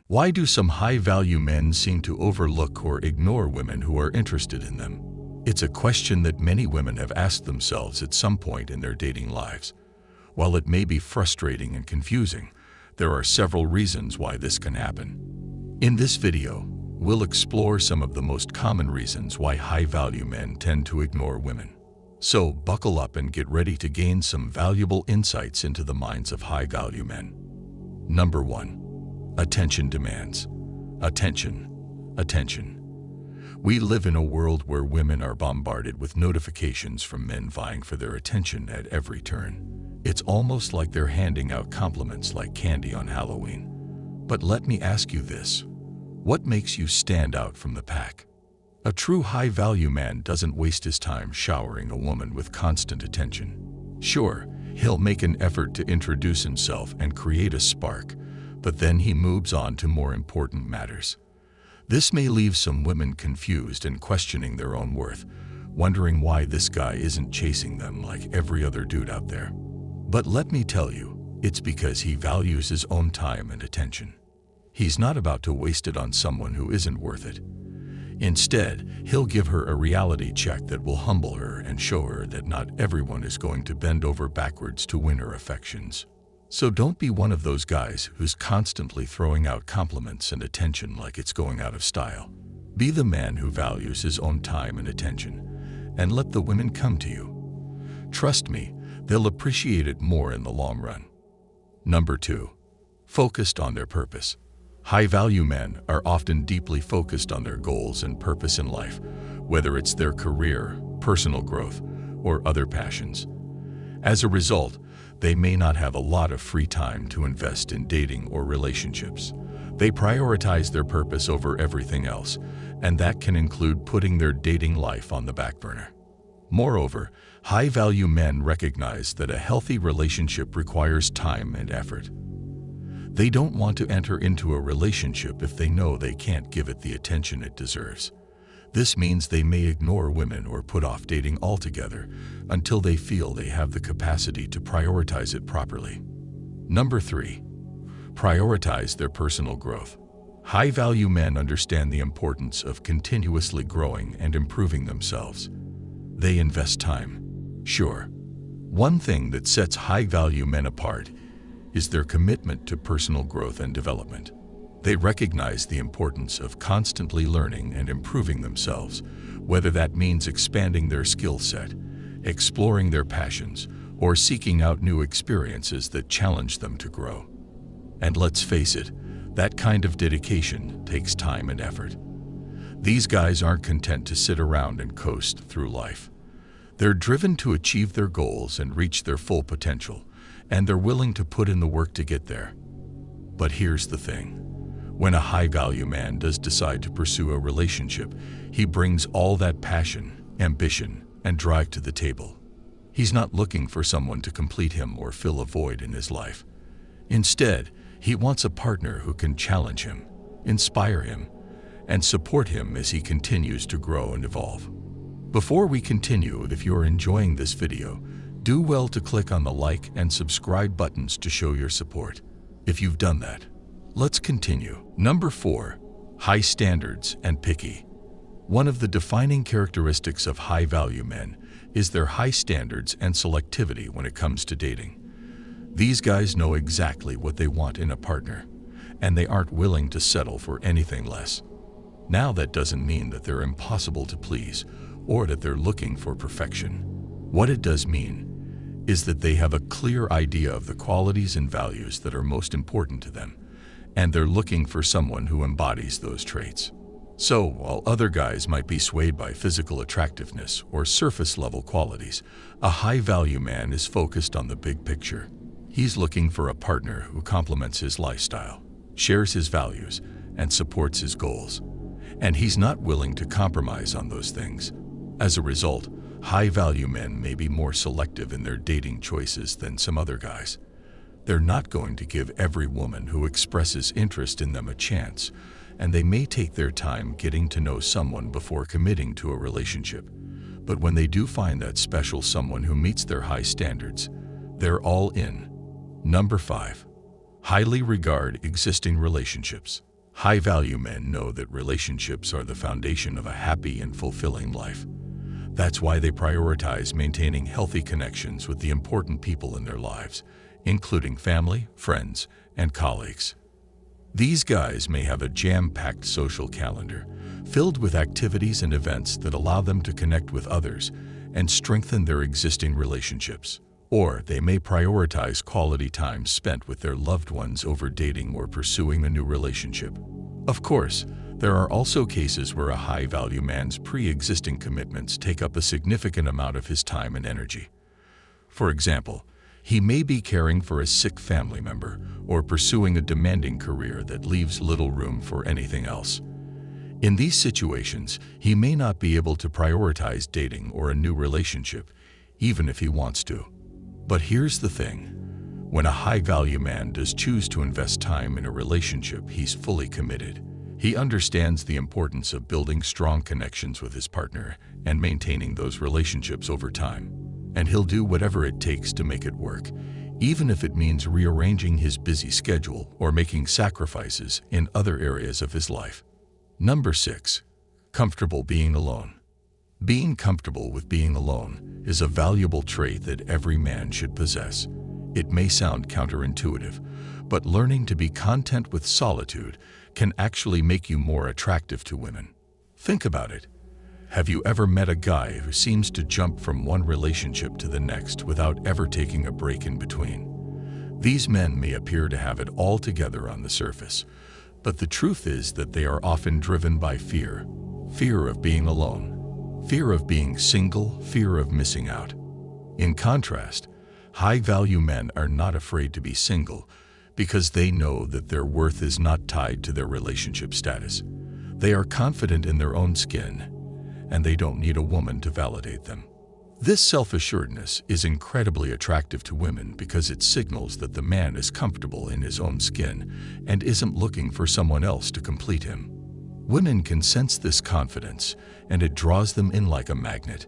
Why do some high-value men seem to overlook or ignore women who are interested in them? It's a question that many women have asked themselves at some point in their dating lives. While it may be frustrating and confusing, there are several reasons why this can happen. In this video, we'll explore some of the most common reasons why high-value men tend to ignore women. So buckle up and get ready to gain some valuable insights into the minds of high-value men. Number 1. Attention demands. Attention. Attention. We live in a world where women are bombarded with notifications from men vying for their attention at every turn. It's almost like they're handing out compliments like candy on Halloween. But let me ask you this. What makes you stand out from the pack? A true high-value man doesn't waste his time showering a woman with constant attention. Sure, he'll make an effort to introduce himself and create a spark, but then he moves on to more important matters. This may leave some women confused and questioning their own worth, wondering why this guy isn't chasing them like every other dude out there. But let me tell you, it's because he values his own time and attention. He's not about to waste it on someone who isn't worth it. Instead, he'll give her a reality check that will humble her and show her that not everyone is going to bend over backwards to win her affections. So don't be one of those guys who's constantly throwing out compliments and attention like it's going out of style. Be the man who values his own time and attention, and let the women come to you. Trust me, they'll appreciate it more in the long run. Number 2. Focused on their purpose. High-value men are often deeply focused on their goals and purpose in life, whether it's their career, personal growth, or other passions. As a result, they may not have a lot of free time to invest in dating or relationships. They prioritize their purpose over everything else, and that can include putting their dating life on the back burner. Moreover, high-value men recognize that a healthy relationship requires time and effort. They don't want to enter into a relationship if they know they can't give it the attention it deserves. This means they may ignore women or put off dating altogether until they feel they have the capacity to prioritize it properly. Number 3. Prioritize their personal growth. High-value men understand the importance of continuously growing and improving themselves. They invest time. Sure, one thing that sets high-value men apart is their commitment to personal growth and development. They recognize the importance of constantly learning and improving themselves, whether that means expanding their skill set, exploring their passions, or seeking out new experiences that challenge them to grow. And let's face it, that kind of dedication takes time and effort. These guys aren't content to sit around and coast through life. They're driven to achieve their goals and reach their full potential, and they're willing to put in the work to get there. But here's the thing. When a high-value man does decide to pursue a relationship, he brings all that passion, ambition, and drive to the table. He's not looking for someone to complete him or fill a void in his life. Instead, he wants a partner who can challenge him, inspire him, and support him as he continues to grow and evolve. Before we continue, if you're enjoying this video, do well to click on the like and subscribe buttons to show your support. If you've done that, let's continue. Number 4. High standards and picky. One of the defining characteristics of high-value men is their high standards and selectivity when it comes to dating. These guys know exactly what they want in a partner, and they aren't willing to settle for anything less. Now, that doesn't mean that they're impossible to please or that they're looking for perfection. What it does mean is that they have a clear idea of the qualities and values that are most important to them, and they're looking for someone who embodies those traits. So, while other guys might be swayed by physical attractiveness or surface-level qualities, a high-value man is focused on the big picture. He's looking for a partner who complements his lifestyle, shares his values, and supports his goals. And he's not willing to compromise on those things. As a result, high-value men may be more selective in their dating choices than some other guys. They're not going to give every woman who expresses interest in them a chance, and they may take their time getting to know someone before committing to a relationship. But when they do find that special someone who meets their high standards, they're all in. Number 5. Highly regard existing relationships. High-value men know that relationships are the foundation of a happy and fulfilling life. That's why they prioritize maintaining healthy connections with the important people in their lives, including family, friends, and colleagues. These guys may have a jam-packed social calendar, filled with activities and events that allow them to connect with others and strengthen their existing relationships. Or they may prioritize quality time spent with their loved ones over dating or pursuing a new relationship. Of course, there are also cases where a high-value man's pre-existing commitments take up a significant amount of his time and energy. For example, he may be caring for a sick family member or pursuing a demanding career that leaves little room for anything else. In these situations, he may not be able to prioritize dating or a new relationship, even if he wants to. But here's the thing. When a high-value man does choose to invest time in a relationship, he's fully committed. He understands the importance of building strong connections with his partner and maintaining those relationships over time. And he'll do whatever it takes to make it work, even if it means rearranging his busy schedule or making sacrifices in other areas of his life. Number 6. Comfortable being alone. Being comfortable with being alone is a valuable trait that every man should possess. It may sound counterintuitive, but learning to be content with solitude can actually make you more attractive to women. Think about it. Have you ever met a guy who seems to jump from one relationship to the next without ever taking a break in between? These men may appear to have it all together on the surface, but the truth is that they are often driven by fear. Fear of being alone, fear of being single, fear of missing out. In contrast, high-value men are not afraid to be single because they know that their worth is not tied to their relationship status. They are confident in their own skin, and they don't need a woman to validate them. This self-assuredness is incredibly attractive to women because it signals that the man is comfortable in his own skin and isn't looking for someone else to complete him. Women can sense this confidence, and it draws them in like a magnet.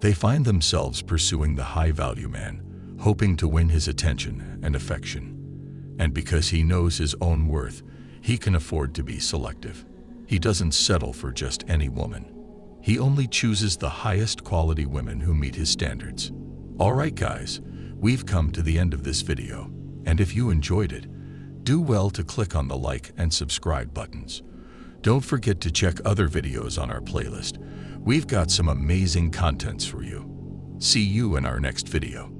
They find themselves pursuing the high-value man, hoping to win his attention and affection. And because he knows his own worth, he can afford to be selective. He doesn't settle for just any woman. He only chooses the highest quality women who meet his standards. All right, guys, we've come to the end of this video, and if you enjoyed it, do well to click on the like and subscribe buttons. Don't forget to check other videos on our playlist. We've got some amazing contents for you. See you in our next video.